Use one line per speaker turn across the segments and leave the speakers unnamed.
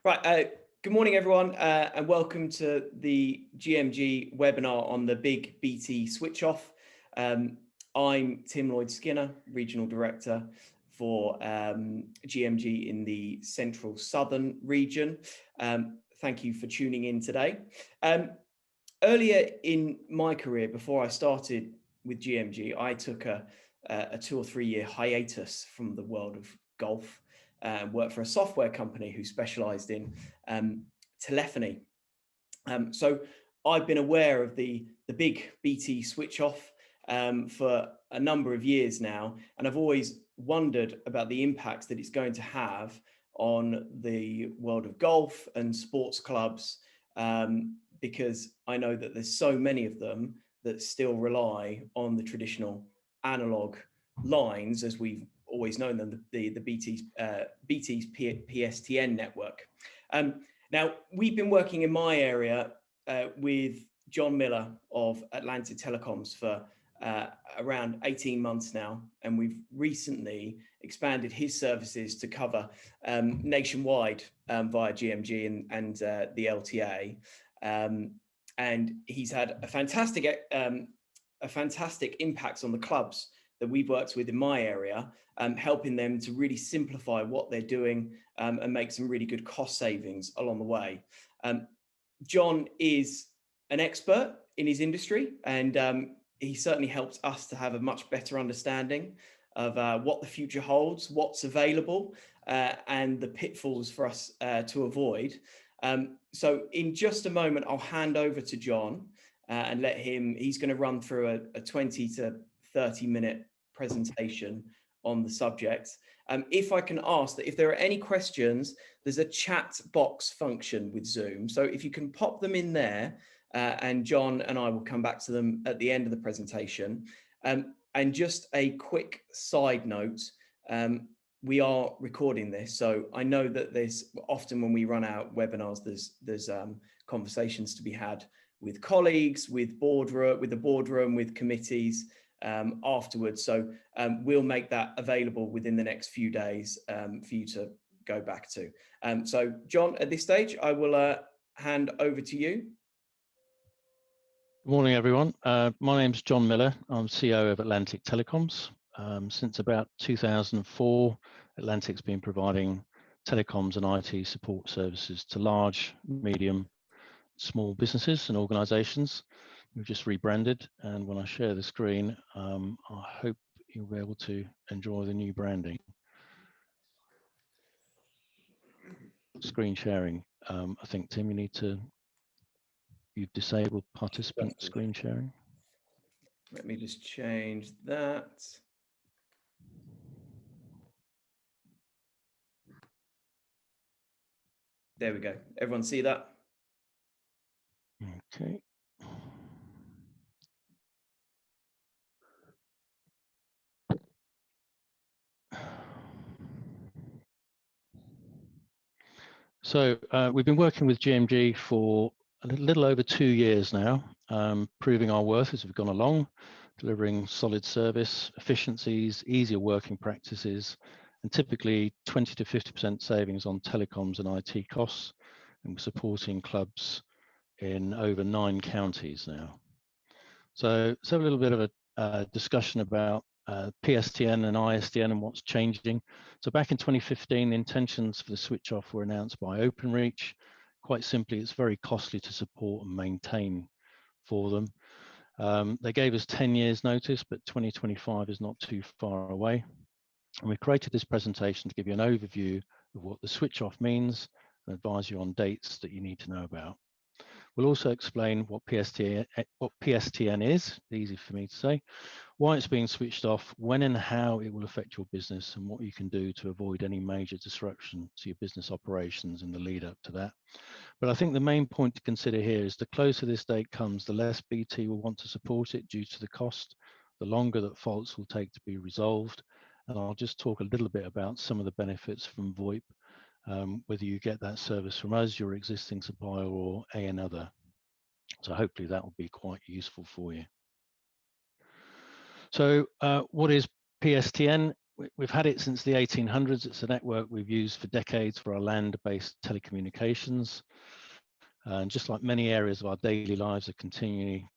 Right, good morning everyone and welcome to the GMG webinar on the big BT switch off. I'm Tim Lloyd-Skinner, Regional Director for GMG in the Central Southern region. Thank you for tuning in today. Earlier in my career, before I started with GMG, I took a 2 or 3 year hiatus from the world of golf. Worked for a software company who specialized in telephony. So I've been aware of the big BT switch off for a number of years now, and I've always wondered about the impacts that it's going to have on the world of golf and sports clubs, because I know that there's so many of them that still rely on the traditional analog lines as we've always known them, the BT's Pstn network. Now, we've been working in my area with John Miller of Atlantic Telecoms for around 18 months now, and we've recently expanded his services to cover nationwide via GMG and the LTA. And he's had a fantastic impact on the clubs that we've worked with in my area, helping them to really simplify what they're doing and make some really good cost savings along the way. John is an expert in his industry, and he certainly helps us to have a much better understanding of what the future holds, what's available, and the pitfalls for us to avoid. So in just a moment, I'll hand over to John and let him, he's going to run through a 20 to 30 minute presentation on the subject. If I can ask that if there are any questions, there's a chat box function with Zoom. So if you can pop them in there, and John and I will come back to them at the end of the presentation. And just a quick side note, we are recording this. So I know that there's often when we run out webinars, there's conversations to be had with colleagues, with the boardroom, with committees afterwards. So we'll make that available within the next few days for you to go back to. So John, at this stage, I will hand over to you.
Good morning, everyone. My name's John Miller. I'm CEO of Atlantic Telecoms. Since about 2004, Atlantic's been providing telecoms and IT support services to large, medium, small businesses and organizations. We've just rebranded, and when I share the screen, I hope you'll be able to enjoy the new branding. Screen sharing. I think, Tim, you've disabled participant screen sharing.
Let me just change that. There we go. Everyone see that?
Okay. So we've been working with GMG for a little over 2 years now, proving our worth as we've gone along, delivering solid service, efficiencies, easier working practices, and typically 20 to 50% savings on telecoms and IT costs, and we're supporting clubs in over 9 counties now. So let's have a little bit of a discussion about PSTN and Isdn and what's changing. So back in 2015, the intentions for the switch off were announced by Openreach. Quite simply, it's very costly to support and maintain for them. They gave us 10 years notice, but 2025 is not too far away. And we created this presentation to give you an overview of what the switch off means and advise you on dates that you need to know about. We'll also explain what PSTN is, easy for me to say, why it's being switched off, when and how it will affect your business, and what you can do to avoid any major disruption to your business operations in the lead up to that. But I think the main point to consider here is the closer this date comes, the less BT will want to support it due to the cost, the longer that faults will take to be resolved. And I'll just talk a little bit about some of the benefits from Voip, whether you get that service from us, your existing supplier, or another. So hopefully that will be quite useful for you. So what is PSTN? we've had it since the 1800s. It's a network we've used for decades for our land-based telecommunications. And just like many areas of our daily lives are continually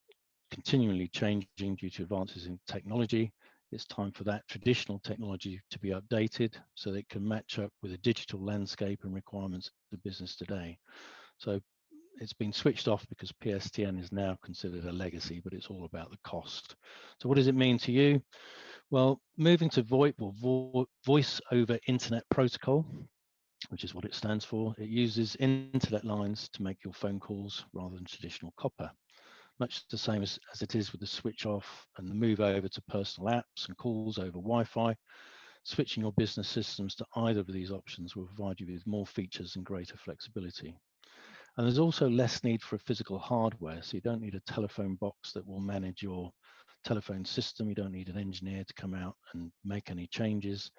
changing due to advances in technology, it's time for that traditional technology to be updated so that it can match up with the digital landscape and requirements of business today. So it's been switched off because PSTN is now considered a legacy, but it's all about the cost. So what does it mean to you? Well, moving to VoIP, or Voice over Internet Protocol, which is what it stands for, it uses internet lines to make your phone calls rather than traditional copper. Much the same as it is with the switch off and the move over to personal apps and calls over Wi-Fi. Switching your business systems to either of these options will provide you with more features and greater flexibility. And there's also less need for physical hardware, so you don't need a telephone box that will manage your telephone system. You don't need an engineer to come out and make any changes.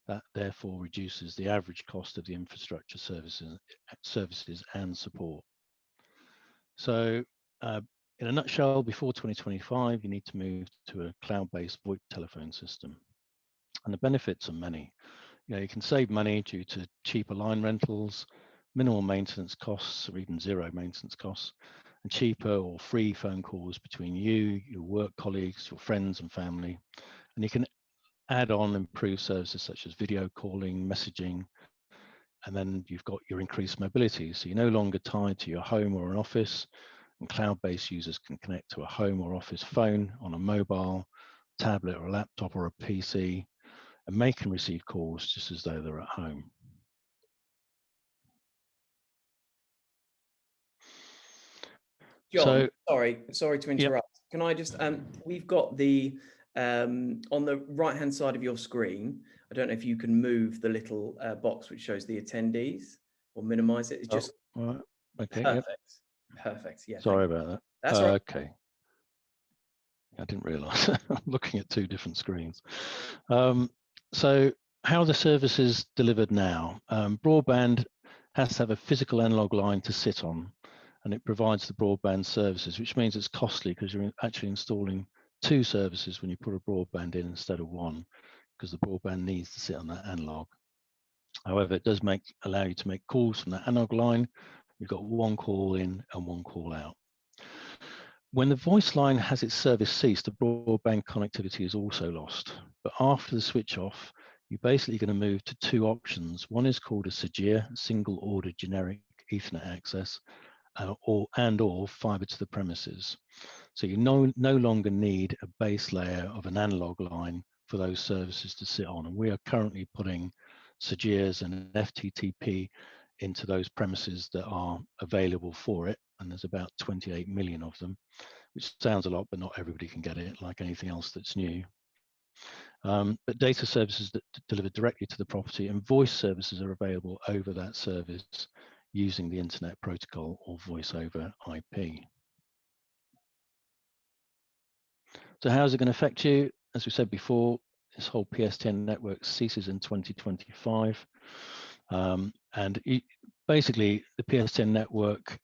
That therefore reduces the average cost of the infrastructure services and support. So in a nutshell, before 2025, you need to move to a cloud-based VoIP telephone system. And the benefits are many. You can save money due to cheaper line rentals, minimal maintenance costs, or even zero maintenance costs, and cheaper or free phone calls between you, your work colleagues, your friends and family. And you can add on improved services such as video calling, messaging, and then you've got your increased mobility. So you're no longer tied to your home or an office, and cloud-based users can connect to a home or office phone on a mobile, tablet or a laptop or a PC, and make and receive calls just as though they're at home.
John, sorry to interrupt.
Yep.
Can I just, we've got the, on the right-hand side of your screen, I don't know if you can move the little box which shows the attendees or minimize it. It's just
right. Okay.
perfect.
Yep.
Perfect. Yeah.
Sorry about that.
That's right.
Okay. I didn't realize I'm looking at two different screens. So how are the services delivered now? Broadband has to have a physical analog line to sit on, and it provides the broadband services, which means it's costly because you're actually installing two services when you put a broadband in instead of one, because the broadband needs to sit on that analog. However, it does allow you to make calls from that analog line. You've got one call in and one call out. When the voice line has its service ceased, the broadband connectivity is also lost. But after the switch off, you're basically going to move to two options. One is called a SGEAR, single order generic Ethernet access, or fiber to the premises. So you no longer need a base layer of an analog line for those services to sit on. And we are currently putting SGEARs and FTTP into those premises that are available for it. And there's about 28 million of them, which sounds a lot, but not everybody can get it, like anything else that's new. But data services that deliver directly to the property and voice services are available over that service using the internet protocol or voice over IP. So how is it going to affect you? As we said before, this whole PSTN network ceases in 2025. Basically, the PSTN network,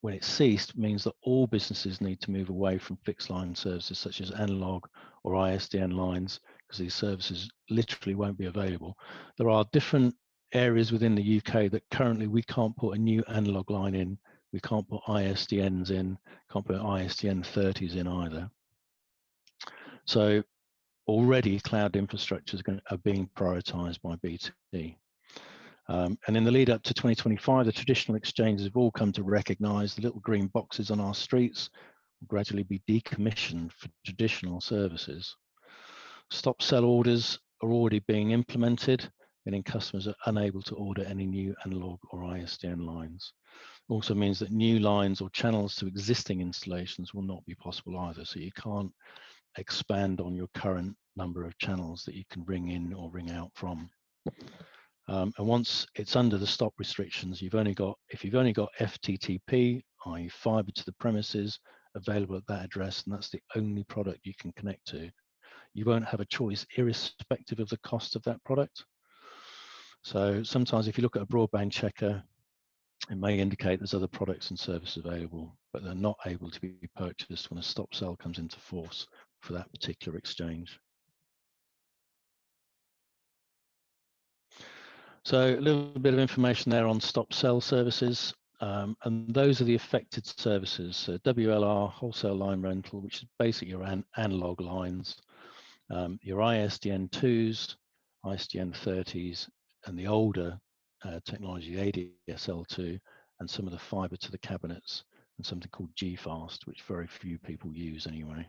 when it ceased, means that all businesses need to move away from fixed line services such as analog or ISDN lines, because these services literally won't be available. There are different areas within the UK that currently we can't put a new analog line in. We can't put ISDNs in, can't put ISDN 30s in either. So already cloud infrastructures are being prioritized by BT. And in the lead up to 2025, the traditional exchanges have all come to recognize the little green boxes on our streets will gradually be decommissioned for traditional services. Stop sell orders are already being implemented, meaning customers are unable to order any new analog or ISDN lines. Also means that new lines or channels to existing installations will not be possible either. So you can't expand on your current number of channels that you can ring in or ring out from. And once it's under the stop restrictions, if you've only got FTTP, i.e. fiber to the premises, available at that address, and that's the only product you can connect to, you won't have a choice irrespective of the cost of that product. So sometimes if you look at a broadband checker, it may indicate there's other products and services available, but they're not able to be purchased when a stop sell comes into force for that particular exchange. So a little bit of information there on stop sell services. And those are the affected services. So WLR, wholesale line rental, which is basically your analog lines, your ISDN 2s, ISDN 30s, and the older technology, ADSL2, and some of the fiber to the cabinets, and something called G-Fast, which very few people use anyway.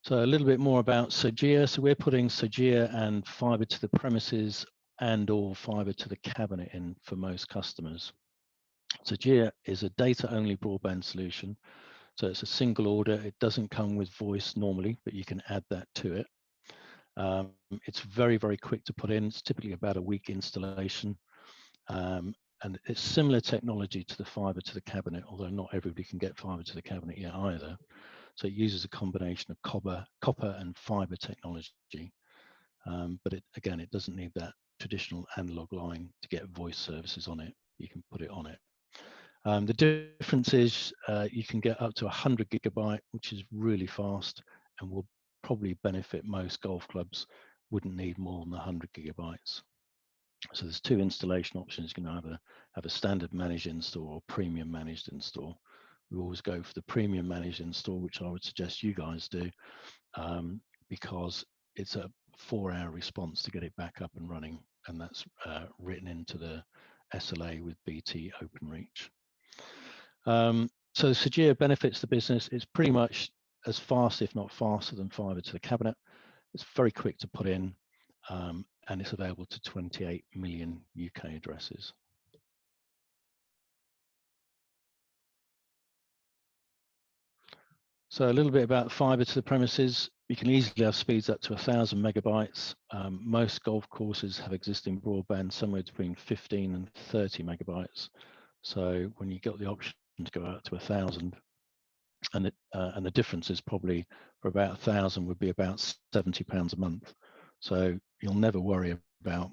So a little bit more about Sogea. So we're putting Sogea and fiber to the premises and or fiber to the cabinet in for most customers. Sogea is a data-only broadband solution. So it's a single order. It doesn't come with voice normally, but you can add that to it. It's very, very quick to put in. It's typically about a week installation. And it's similar technology to the fiber to the cabinet, although not everybody can get fiber to the cabinet yet either. So it uses a combination of copper and fiber technology. But again, it doesn't need that traditional analog line to get voice services on it. You can put it on it. The difference is you can get up to 100 gigabyte, which is really fast and will probably benefit most golf clubs. Wouldn't need more than 100 gigabytes. So there's two installation options. You can either have a standard managed install or premium managed install. We always go for the premium managed install, which I would suggest you guys do, because it's a 4-hour response to get it back up and running, and that's written into the SLA with BT OpenReach. So Sogea benefits the business. It's pretty much as fast, if not faster, than fiber to the cabinet. It's very quick to put in, and it's available to 28 million UK addresses. So a little bit about fiber to the premises. You can easily have speeds up to 1,000 megabytes. Most golf courses have existing broadband somewhere between 15 and 30 megabytes. So when you get the option to go out to 1,000, and the difference is probably for about 1,000 would be about £70 a month. So you'll never worry about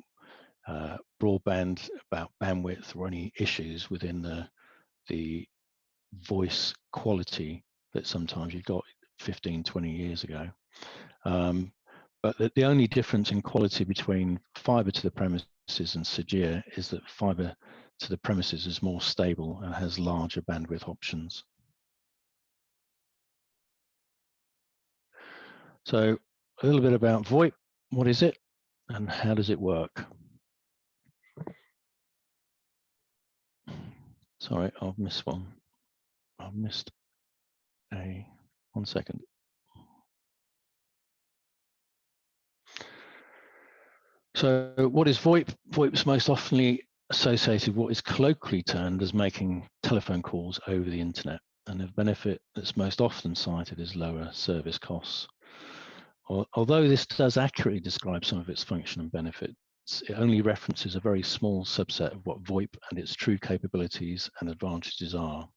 broadband, about bandwidth or any issues within the voice quality that sometimes you got 15, 20 years ago. But the only difference in quality between fiber to the premises and Sogea is that fiber to the premises is more stable and has larger bandwidth options. So a little bit about Voip. What is it and how does it work? Sorry, I've missed one. I've missed a 1 second. So what is Voip? Voip is most often associated with what is colloquially termed as making telephone calls over the internet. And the benefit that's most often cited is lower service costs. Although this does accurately describe some of its function and benefits, it only references a very small subset of what Voip and its true capabilities and advantages are.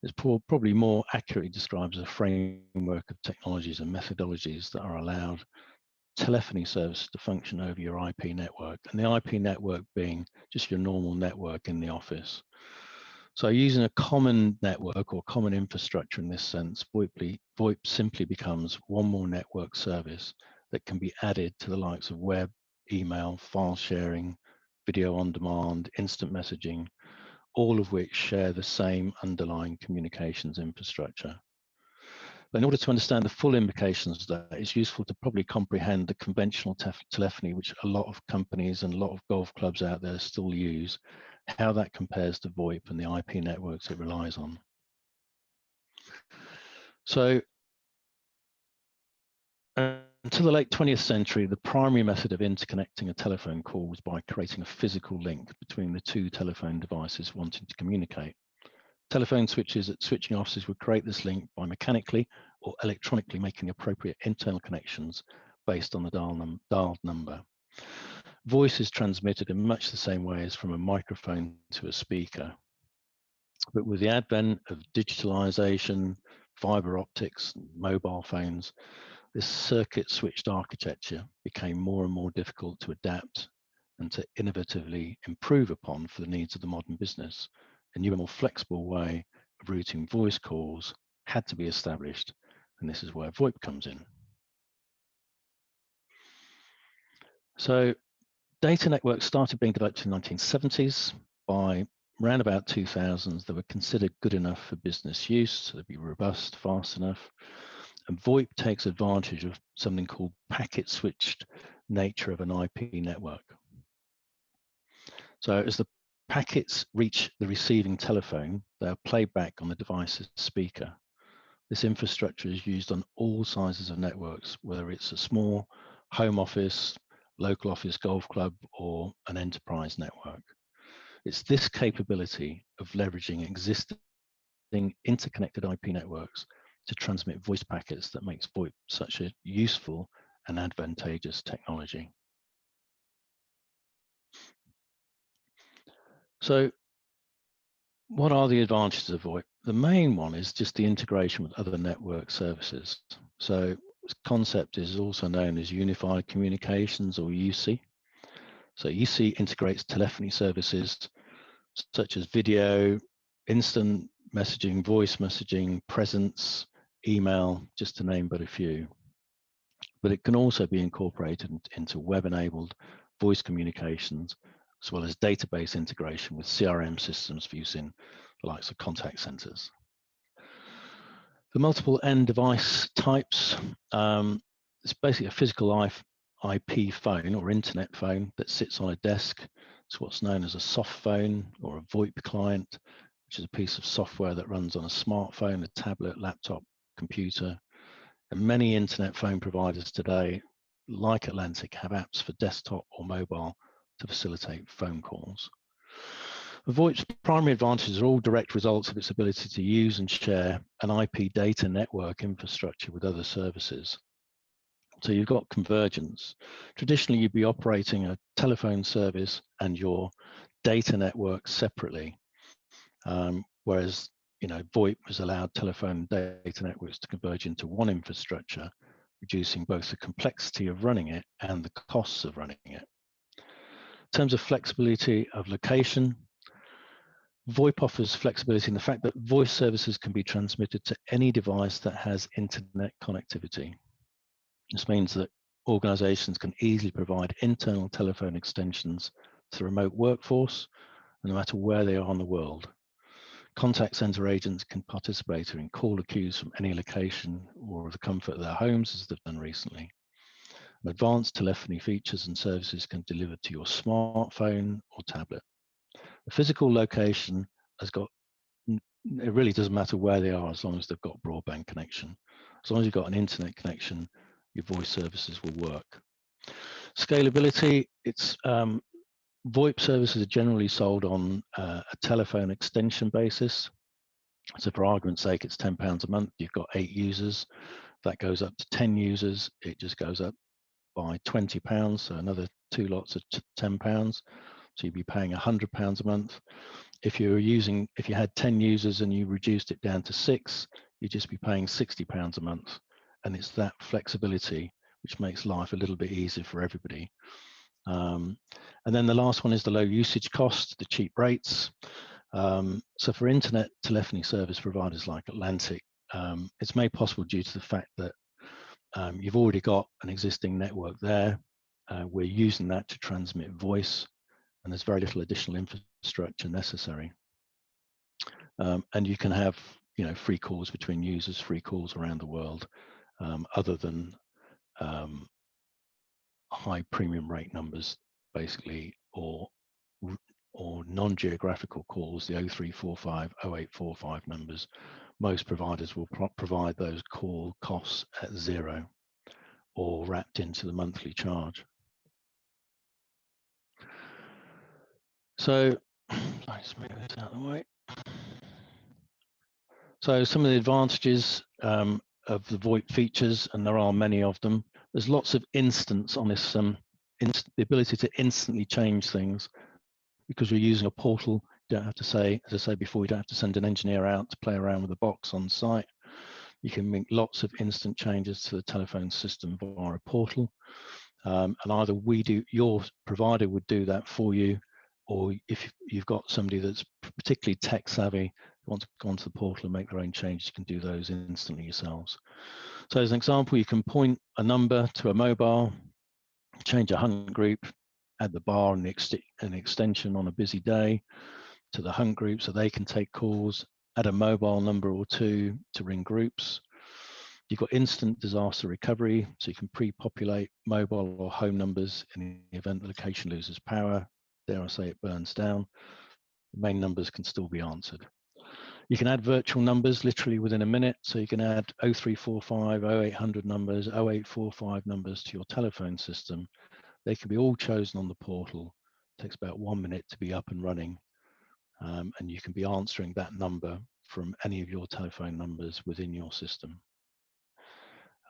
It probably more accurately describes a framework of technologies and methodologies that are allowed telephony service to function over your IP network, and the IP network being just your normal network in the office. So using a common network or common infrastructure in this sense, Voip simply becomes one more network service that can be added to the likes of web, email, file sharing, video on demand, instant messaging, all of which share the same underlying communications infrastructure. But in order to understand the full implications of that, it's useful to probably comprehend the conventional telephony, which a lot of companies and a lot of golf clubs out there still use, how that compares to Voip and the IP networks it relies on. So until the late 20th century, the primary method of interconnecting a telephone call was by creating a physical link between the two telephone devices wanting to communicate. Telephone switches at switching offices would create this link by mechanically or electronically making appropriate internal connections based on the dialed number. Voice is transmitted in much the same way as from a microphone to a speaker. But with the advent of digitalization, fiber optics, mobile phones, this circuit switched architecture became more and more difficult to adapt and to innovatively improve upon for the needs of the modern business. A new and more flexible way of routing voice calls had to be established, and this is where Voip comes in. So data networks started being developed in the 1970s. By around about 2000s, they were considered good enough for business use, so they'd be robust, fast enough. And VoIP takes advantage of something called packet switched nature of an IP network. So as the packets reach the receiving telephone, they are played back on the device's speaker. This infrastructure is used on all sizes of networks, whether it's a small home office, local office, golf club, or an enterprise network. It's this capability of leveraging existing interconnected IP networks to transmit voice packets that makes VoIP such a useful and advantageous technology. So what are the advantages of VoIP? The main one is just the integration with other network services. So this concept is also known as unified communications, or UC. So UC integrates telephony services such as video, instant messaging, voice messaging, presence, email, just to name but a few. But it can also be incorporated into web-enabled voice communications, as well as database integration with CRM systems for use in the likes of contact centers. The multiple end device types, it's basically a physical IP phone or internet phone that sits on a desk. It's what's known as a soft phone or a VoIP client, which is a piece of software that runs on a smartphone, a tablet, laptop, computer. And many internet phone providers today, like Atlantic, have apps for desktop or mobile to facilitate phone calls. VoIP's primary advantages are all direct results of its ability to use and share an IP data network infrastructure with other services. So you've got convergence. Traditionally, you'd be operating a telephone service and your data network separately, whereas VoIP has allowed telephone and data networks to converge into one infrastructure, reducing both the complexity of running it and the costs of running it. In terms of flexibility of location, VoIP offers flexibility in the fact that voice services can be transmitted to any device that has internet connectivity. This means that organizations can easily provide internal telephone extensions to the remote workforce, no matter where they are in the world. Contact center agents can participate in caller queues from any location or the comfort of their homes, as they've done recently. Advanced telephony features and services can deliver to your smartphone or tablet. The physical location it really doesn't matter where they are as long as they've got broadband connection. As long as you've got an internet connection, your voice services will work. Scalability, it's VoIP services are generally sold on a telephone extension basis. So for argument's sake, it's £10 a month. You've got 8 users. That goes up to 10 users. It just goes up by £20. So another 2 lots of £10. So you'd be paying £100 a month. If you had 10 users and you reduced it down to 6, you'd just be paying £60 a month. And it's that flexibility which makes life a little bit easier for everybody. And then the last one is the low usage cost, the cheap rates. So for internet telephony service providers like Atlantic, it's made possible due to the fact that you've already got an existing network there. We're using that to transmit voice, and there's very little additional infrastructure necessary. And you can have free calls between users, free calls around the world, other than high premium rate numbers, basically, or non-geographical calls, the 0345, 0845 numbers. Most providers will provide those call costs at 0 or wrapped into the monthly charge. So let's move this out of the way. So some of the advantages of the VoIP features, and there are many of them. There's lots of instance on this, the ability to instantly change things, because you're using a portal. You don't have to say, as I said before, you don't have to send an engineer out to play around with the box on site. You can make lots of instant changes to the telephone system via a portal. And either your provider would do that for you, or if you've got somebody that's particularly tech savvy, wants to go onto the portal and make their own changes, you can do those instantly yourselves. So as an example, you can point a number to a mobile, change a hunt group, add the bar and an extension on a busy day to the hunt group so they can take calls, add a mobile number or two to ring groups. You've got instant disaster recovery, so you can pre-populate mobile or home numbers in the event the location loses power. Dare I say it burns down, the main numbers can still be answered. You can add virtual numbers literally within a minute, so you can add 0345, 0800 numbers, 0845 numbers to your telephone system. They can be all chosen on the portal. It takes about 1 minute to be up and running, and you can be answering that number from any of your telephone numbers within your system.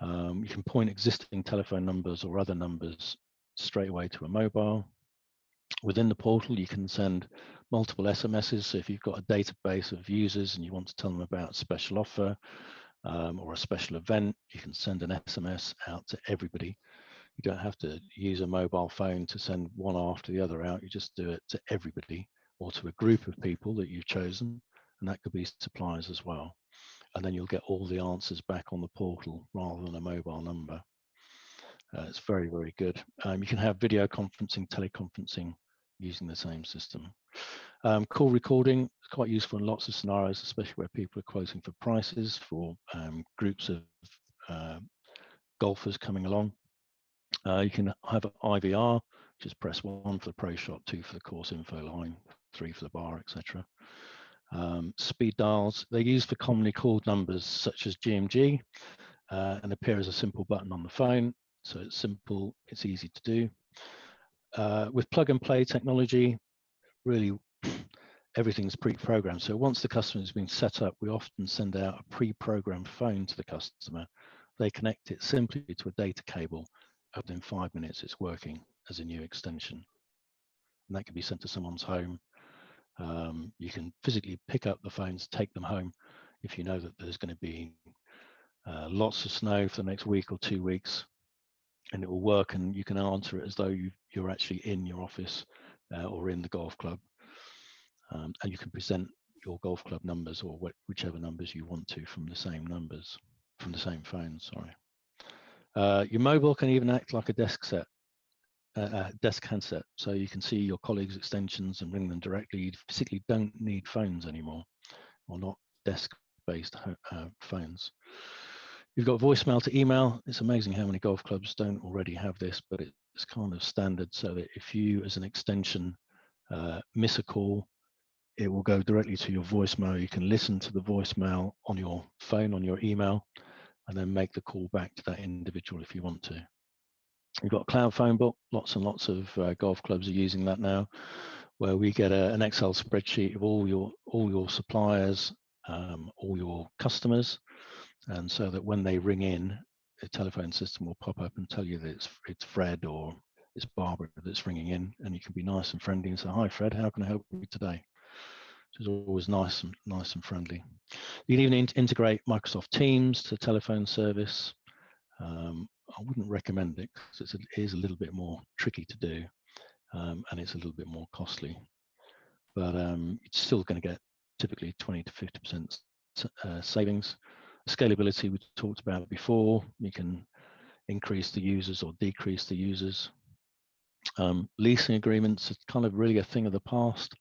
You can point existing telephone numbers or other numbers straight away to a mobile. Within the portal, you can send multiple SMSs. So if you've got a database of users and you want to tell them about a special offer or a special event, you can send an SMS out to everybody. You don't have to use a mobile phone to send one after the other out. You just do it to everybody or to a group of people that you've chosen, and that could be suppliers as well. And then you'll get all the answers back on the portal rather than a mobile number. It's very, very good. You can have video conferencing, teleconferencing using the same system. Call recording is quite useful in lots of scenarios, especially where people are quoting for prices for groups of golfers coming along. You can have an IVR, just press 1 for the pro shot, 2 for the course info line, 3 for the bar, etc. Speed dials, they're used for commonly called numbers such as GMG and appear as a simple button on the phone. So it's simple, it's easy to do. With plug and play technology, really everything's pre-programmed. So once the customer has been set up, we often send out a pre-programmed phone to the customer. They connect it simply to a data cable. Within 5 minutes, it's working as a new extension. And that can be sent to someone's home. You can physically pick up the phones, take them home if you know that there's going to be lots of snow for the next week or 2 weeks, and it will work, and you can answer it as though you're actually in your office or in the golf club, and you can present your golf club numbers or whichever numbers you want to from the same numbers, from the same phone, sorry. Your mobile can even act like a desk handset, so you can see your colleagues' extensions and ring them directly. You physically don't need phones anymore, or not desk-based phones. You've got voicemail to email. It's amazing how many golf clubs don't already have this, but it's kind of standard, so that if you, as an extension, miss a call, it will go directly to your voicemail. You can listen to the voicemail on your phone, on your email, and then make the call back to that individual if you want to. You've got Cloud Phone Book. Lots and lots of golf clubs are using that now, where we get an Excel spreadsheet of all your suppliers, all your customers, and so that when they ring in, the telephone system will pop up and tell you that it's Fred or it's Barbara that's ringing in, and you can be nice and friendly and say, "Hi, Fred, how can I help you today?" Which is always nice and friendly. You can even integrate Microsoft Teams to telephone service. I wouldn't recommend it because it is a little bit more tricky to do, and it's a little bit more costly. But it's still going to get typically 20 to 50% savings. Scalability we talked about before. You can increase the users or decrease the users. Leasing agreements is kind of really a thing of the past,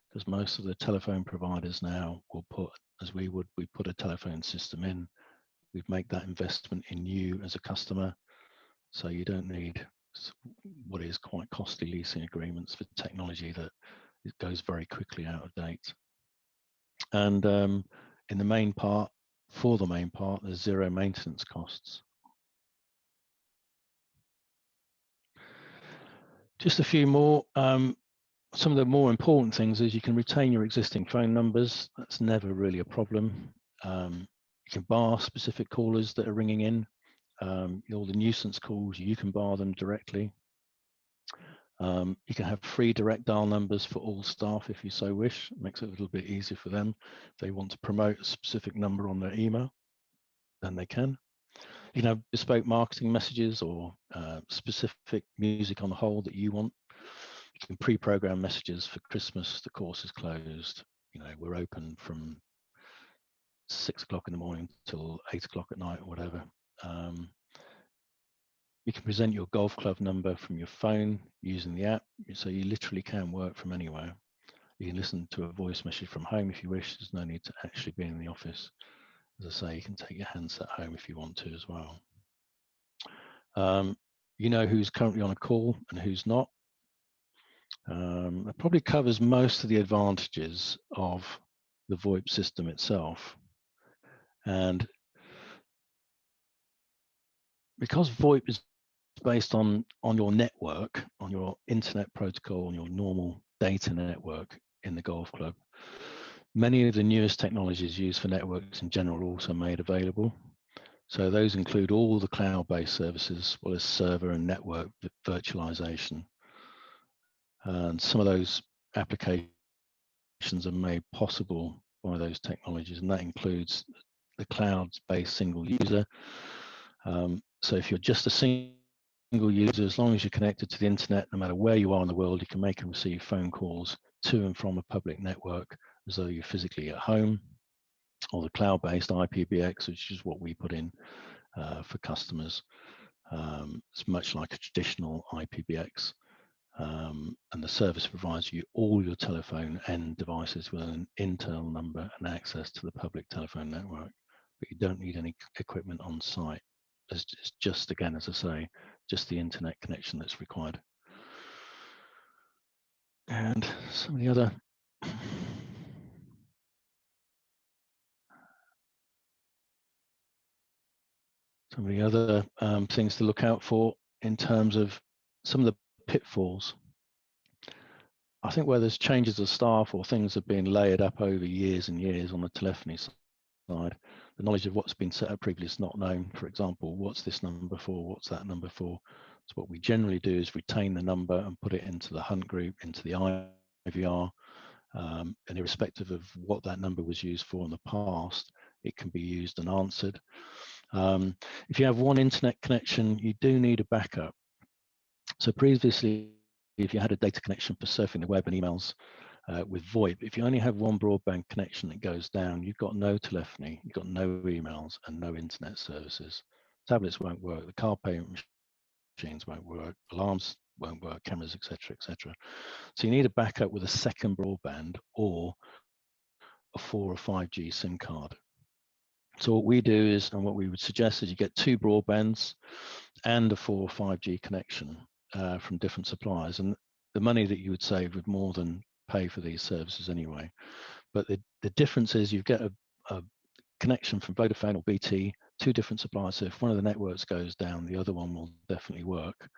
because most of the telephone providers now will put, as we put a telephone system in. We'd make that investment in you as a customer, so you don't need what is quite costly leasing agreements for technology that it goes very quickly out of date. And in the main part, there's zero maintenance costs. Just a few more. Some of the more important things is you can retain your existing phone numbers. That's never really a problem. You can bar specific callers that are ringing in. All the nuisance calls, you can bar them directly. You can have free direct dial numbers for all staff if you so wish. It makes it a little bit easier for them. If they want to promote a specific number on their email, then they can. You can have bespoke marketing messages or specific music on the whole that you want. You can pre-program messages for Christmas. The course is closed. We're open from 6 o'clock in the morning till 8 o'clock at night or whatever. You can present your golf club number from your phone using the app, so you literally can work from anywhere. You can listen to a voice message from home if you wish. There's no need to actually be in the office. As I say, you can take your handset home if you want to as well. You know who's currently on a call and who's not. It probably covers most of the advantages of the VoIP system itself. And because VoIP is based on your network, on your internet protocol, on your normal data network in the golf club, many of the newest technologies used for networks in general are also made available. So those include all the cloud-based services, as well as server and network virtualization. And some of those applications are made possible by those technologies, and that includes the cloud-based single user. So if you're just a single user, as long as you're connected to the internet, no matter where you are in the world, you can make and receive phone calls to and from a public network as though you're physically at home, or the cloud-based IPBX, which is what we put in for customers. It's much like a traditional IPBX, and the service provides you all your telephone end devices with an internal number and access to the public telephone network, but you don't need any equipment on site. It's just, again, as I say, just the internet connection that's required. And some of the other things to look out for in terms of some of the pitfalls. I think where there's changes of staff or things have been layered up over years and years on the telephony side, the knowledge of what's been set up previously is not known. For example, what's this number for? What's that number for? So what we generally do is retain the number and put it into the hunt group, into the IVR, and irrespective of what that number was used for in the past, it can be used and answered. If you have one internet connection, you do need a backup. So previously, if you had a data connection for surfing the web and emails with VoIP, if you only have one broadband connection that goes down, you've got no telephony, you've got no emails and no internet services. Tablets won't work, the car payment machines won't work, alarms won't work, cameras, etc., etc. So you need a backup with a second broadband or a 4 or 5G SIM card. So what we do is, and what we would suggest is, you get 2 broadbands and a 4 or 5G connection from different suppliers, and the money that you would save would more than pay for these services anyway. But the difference is you get a connection from Vodafone or BT, 2 different suppliers. So if one of the networks goes down, the other one will definitely work.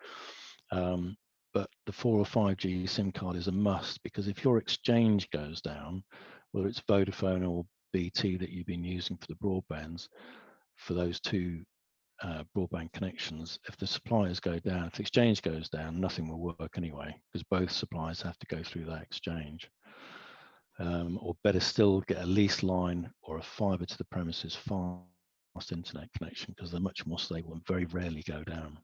But the 4 or 5G SIM card is a must, because if your exchange goes down, whether it's Vodafone or BT that you've been using for the broadbands, for those 2 broadband connections, if the suppliers go down, if the exchange goes down, nothing will work anyway, because both suppliers have to go through that exchange. Or better still, get a lease line or a fiber to the premises fast internet connection, because they're much more stable and very rarely go down.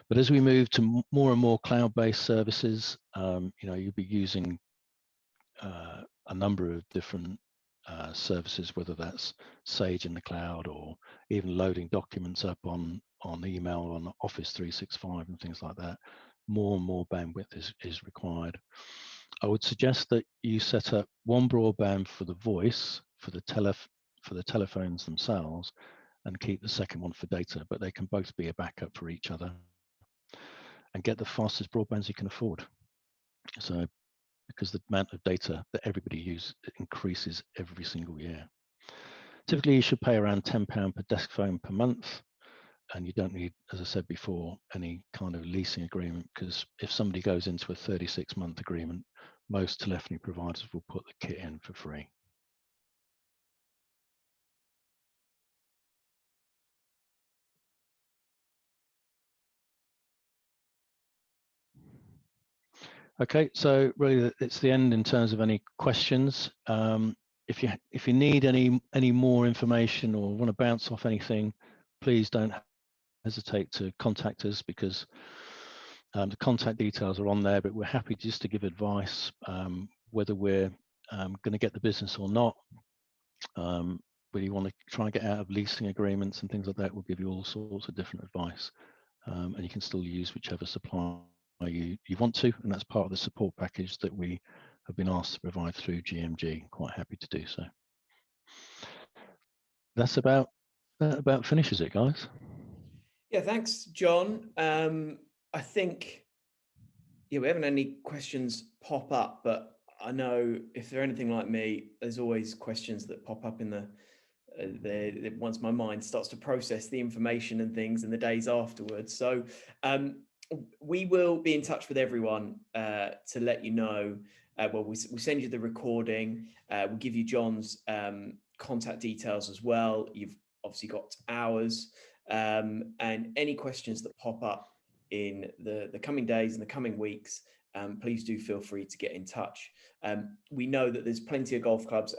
But as we move to more and more cloud-based services, you'll be using a number of different services, whether that's Sage in the cloud or even loading documents up on email, on Office 365 and things like that. More and more bandwidth is required. I would suggest that you set up one broadband for the voice, for the telephones themselves, and keep the second one for data, but they can both be a backup for each other, and get the fastest broadbands you can afford. So, because the amount of data that everybody uses increases every single year. Typically, you should pay around £10 per desk phone per month, and you don't need, as I said before, any kind of leasing agreement, because if somebody goes into a 36-month agreement, most telephony providers will put the kit in for free. Okay, so really it's the end in terms of any questions. If you need any more information or want to bounce off anything, please don't hesitate to contact us, because the contact details are on there, but we're happy just to give advice, whether we're going to get the business or not. whether you want to try and get out of leasing agreements and things like that, we'll give you all sorts of different advice. And you can still use whichever supplier you want to, and that's part of the support package that we have been asked to provide through GMG. Quite happy to do so. That about finishes it, guys.
Yeah, thanks, John. I think, yeah, we haven't had any questions pop up, but I know if they're anything like me, there's always questions that pop up in once my mind starts to process the information and things in the days afterwards. So we will be in touch with everyone to let you know. Well, we'll send you the recording. We'll give you John's contact details as well. You've obviously got ours, and any questions that pop up in the coming days and the coming weeks, please do feel free to get in touch. We know that there's plenty of golf clubs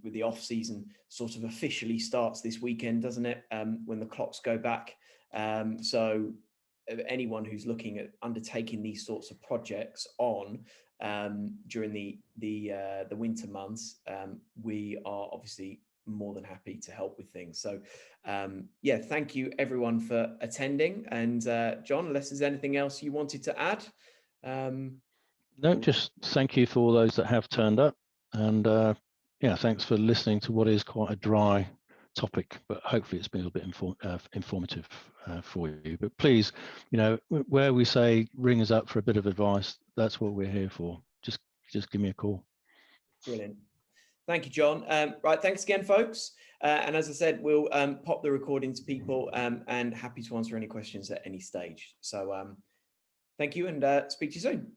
with the off season sort of officially starts this weekend, doesn't it? When the clocks go back. So anyone who's looking at undertaking these sorts of projects on during the winter months, we are obviously more than happy to help with things. So yeah, thank you everyone for attending. And John, unless there's anything else you wanted to add.
No, just thank you for all those that have turned up, and yeah, thanks for listening to what is quite a dry topic, but hopefully it's been a bit informative for you. But please, where we say ring us up for a bit of advice, that's what we're here for. Just give me a call.
Brilliant. Thank you, John. Right, thanks again, folks. And as I said, we'll pop the recording to people, and happy to answer any questions at any stage. So thank you, and speak to you soon.